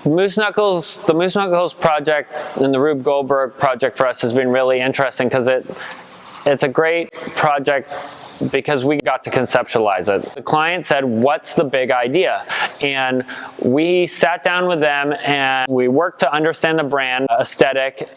The Moose Knuckles project and the Rube Goldberg project for us has been really interesting because it's a great project because we got to conceptualize it. The client said, what's the big idea? And we sat down with them and we worked to understand the brand aesthetic.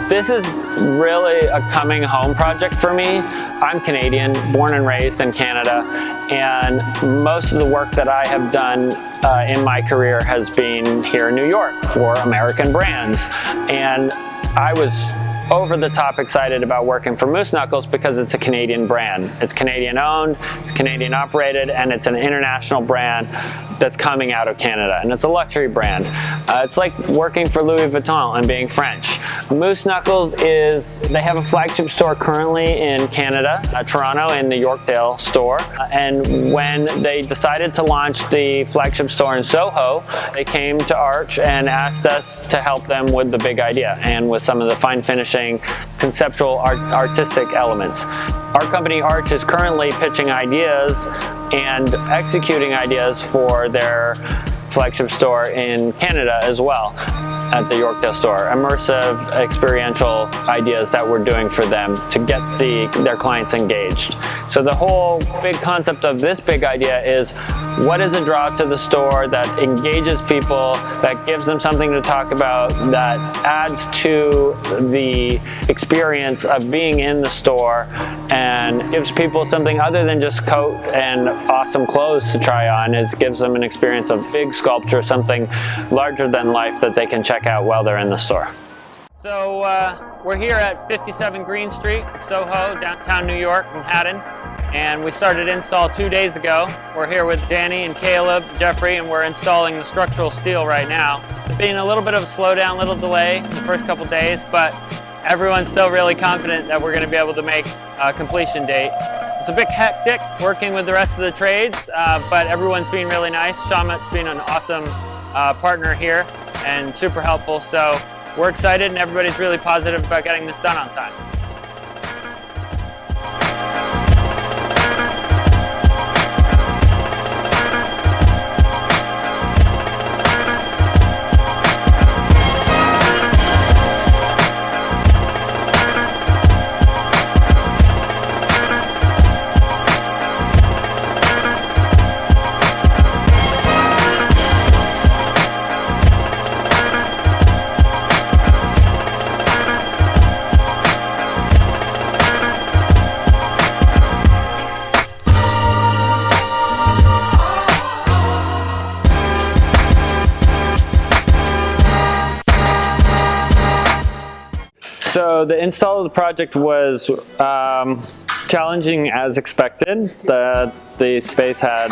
This is really a coming home project for me. I'm Canadian, born and raised in Canada, and most of the work that I have done in my career has been here in New York for American brands. And I was over the top excited about working for Moose Knuckles because it's a Canadian brand. It's Canadian owned, it's Canadian operated, and it's an international brand that's coming out of Canada, and it's a luxury brand. It's like working for Louis Vuitton and being French. Moose Knuckles they have a flagship store currently in Canada, Toronto, in the Yorkdale store. And when they decided to launch the flagship store in Soho, they came to Arch and asked us to help them with the big idea and with some of the fine finishing, conceptual, artistic elements. Our company Arch is currently pitching ideas and executing ideas for their flagship store in Canada as well at the Yorkdale store. Immersive, experiential ideas that we're doing for them to get their clients engaged. So the whole big concept of this big idea is, what is a draw to the store that engages people, that gives them something to talk about, that adds to the experience of being in the store and gives people something other than just coat and awesome clothes to try on. Gives them an experience of big sculpture, something larger than life that they can check out while they're in the store. So we're here at 57 Greene Street, Soho, downtown New York, Manhattan. And we started install 2 days ago. We're here with Danny and Caleb, Jeffrey, and we're installing the structural steel right now. It's been a little bit of a slowdown, little delay in the first couple days, but everyone's still really confident that we're going to be able to make a completion date. It's a bit hectic working with the rest of the trades, but everyone's been really nice. Shamat's been an awesome partner here and super helpful, so we're excited and everybody's really positive about getting this done on time. So the install of the project was challenging as expected. The space had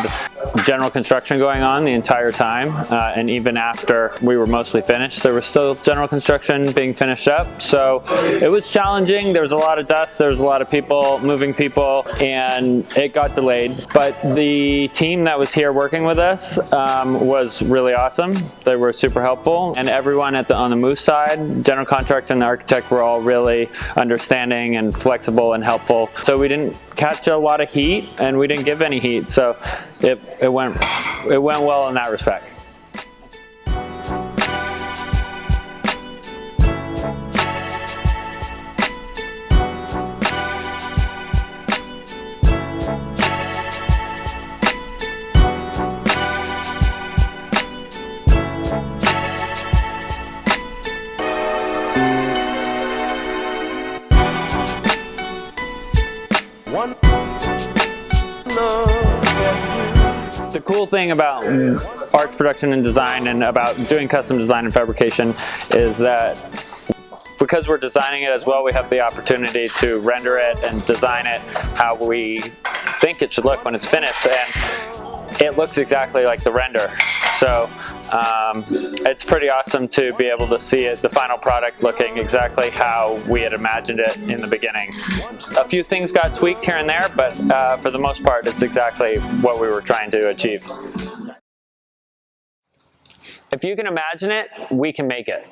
general construction going on the entire time, and even after we were mostly finished, there was still general construction being finished up. So it was challenging. There was a lot of dust, there was a lot of people, moving people, and it got delayed. But the team that was here working with us was really awesome. They were super helpful, and everyone on the Moose side, general contractor and the architect, were all really understanding and flexible and helpful. So we didn't catch a lot of heat, and we didn't give any heat, so it went well in that respect. cool thing about arts production and design and about doing custom design and fabrication is that because we're designing it as well, we have the opportunity to render it and design it how we think it should look when it's finished, and it looks exactly like the render. So it's pretty awesome to be able to see it, the final product looking exactly how we had imagined it in the beginning. A few things got tweaked here and there, but for the most part, it's exactly what we were trying to achieve. If you can imagine it, we can make it.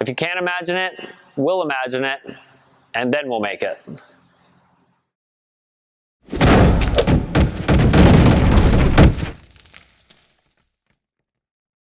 If you can't imagine it, we'll imagine it, and then we'll make it.